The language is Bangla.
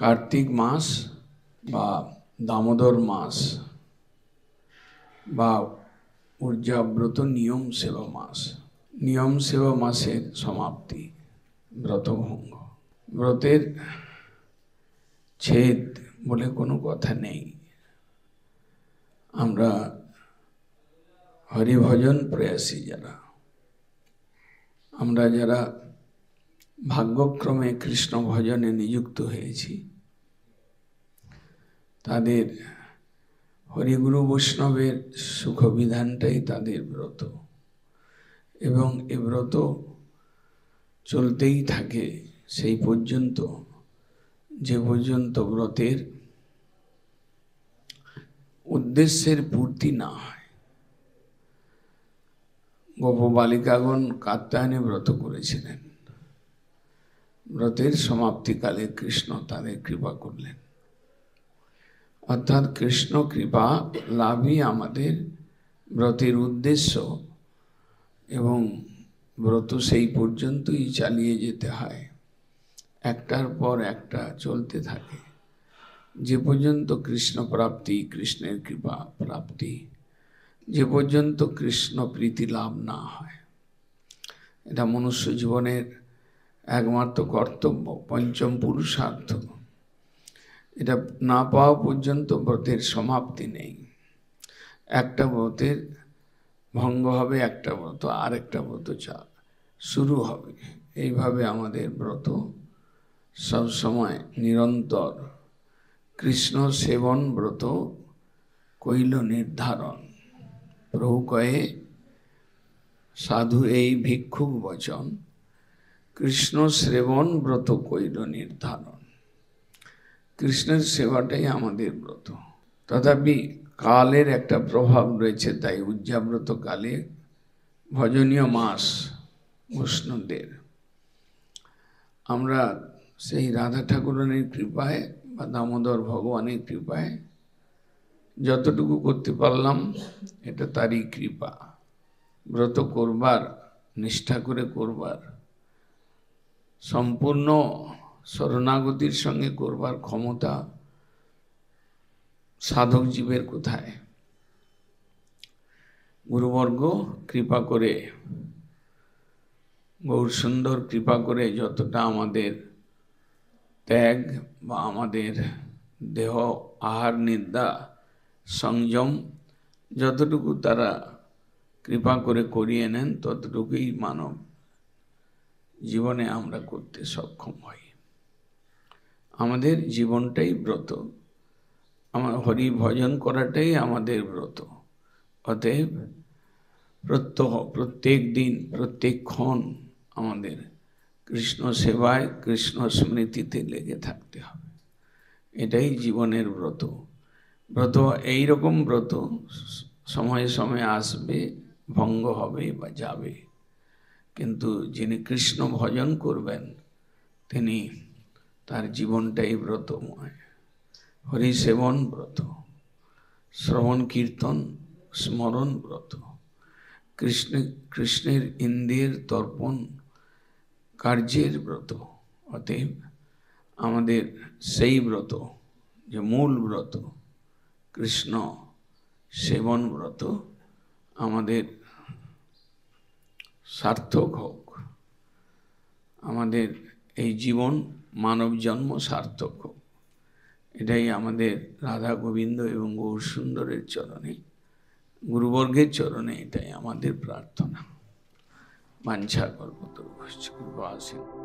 কার্তিক মাস বা দামোদর মাস বা ঊর্জাব্রত নিয়ম সেবা মাস। নিয়ম সেবা মাসের সমাপ্তি, ব্রতভঙ্গ। ব্রতের ছেদ বলে কোনো কথা নেই। আমরা হরিভজন প্রয়াসী যারা, আমরা যারা ভাগ্যক্রমে কৃষ্ণ ভজনে নিযুক্ত হয়েছি, তাদের হরিগুরু বৈষ্ণবের সুখবিধানটাই তাদের ব্রত, এবং এ ব্রত চলতেই থাকে সেই পর্যন্ত যে পর্যন্ত ব্রতের উদ্দেশ্যের পূর্তি না হয়। গোপবালিকাগণ কাত্যায়নে ব্রত করেছিলেন, ব্রতের সমাপ্তিকালে কৃষ্ণ তাদের কৃপা করলেন। অর্থাৎ কৃষ্ণ কৃপা লাভই আমাদের ব্রতের উদ্দেশ্য, এবং ব্রত সেই পর্যন্তই চালিয়ে যেতে হয়, একটার পর একটা চলতে থাকে, যে পর্যন্ত কৃষ্ণ প্রাপ্তি, কৃষ্ণের কৃপা প্রাপ্তি, যে পর্যন্ত কৃষ্ণ প্রীতি লাভ না হয়। এটা মনুষ্য জীবনের একমাত্র কর্তব্য, পঞ্চম পুরুষার্থ। এটা না পাওয়া পর্যন্ত ব্রতের সমাপ্তি নেই। একটা ব্রতের ভঙ্গ হবে, একটা ব্রত আরেকটা ব্রত শুরু হবে। এইভাবে আমাদের ব্রত সবসময় নিরন্তর। কৃষ্ণ সেবন ব্রত কইল নির্ধারণ, প্রভু কয়ে সাধু এই ভিক্ষুক বচন, কৃষ্ণ শ্রবণ ব্রত কইল নির্ধারণ। কৃষ্ণের সেবাটাই আমাদের ব্রত। তথাপি কালের একটা প্রভাব রয়েছে, তাই উজ্জাব্রত কালে ভজনীয় মাস বৈষ্ণবদের। আমরা সেই রাধা ঠাকুরানীর কৃপায় বা দামোদর ভগবানের কৃপায় যতটুকু করতে পারলাম, এটা তারই কৃপা। ব্রত করবার, নিষ্ঠা করে করবার, সম্পূর্ণ শরণাগতির সঙ্গে করবার ক্ষমতা সাধক জীবের কোথায়? গুরুবর্গ কৃপা করে, গৌর সুন্দর কৃপা করে যতটা আমাদের ত্যাগ বা আমাদের দেহ আহার নিদ্রা সংযম যতটুকু তারা কৃপা করে করিয়ে নেন, ততটুকুই মানব জীবনে আমরা করতে সক্ষম হই। আমাদের জীবনটাই ব্রত, আমার হরি ভজন করাটাই আমাদের ব্রত। অতএব প্রত্যেক দিন, প্রত্যেকক্ষণ আমাদের কৃষ্ণ সেবায়, কৃষ্ণ স্মৃতিতে লেগে থাকতে হবে। এটাই জীবনের ব্রত। ব্রত এইরকম ব্রত সময়ে সময়ে আসবে, ভঙ্গ হবে বা যাবে, কিন্তু যিনি কৃষ্ণ ভজন করবেন তিনি, তার জীবনটাই ব্রতময়। হরি সেবন ব্রত, শ্রবণ কীর্তন স্মরণ ব্রত, কৃষ্ণের ইন্দ্রিয়ের তর্পণ কার্যের ব্রত। অতএব আমাদের সেই ব্রত, যে মূল ব্রত কৃষ্ণ সেবন ব্রত, আমাদের সার্থক হোক, আমাদের এই জীবন মানব জন্ম সার্থক হোক। এটাই আমাদের রাধা গোবিন্দ এবং গৌর সুন্দরের চরণে, গুরুবর্গের চরণে এটাই আমাদের প্রার্থনা। বাঞ্ছা কল্পতরুভ্যশ্চ কৃপা সিন্ধু।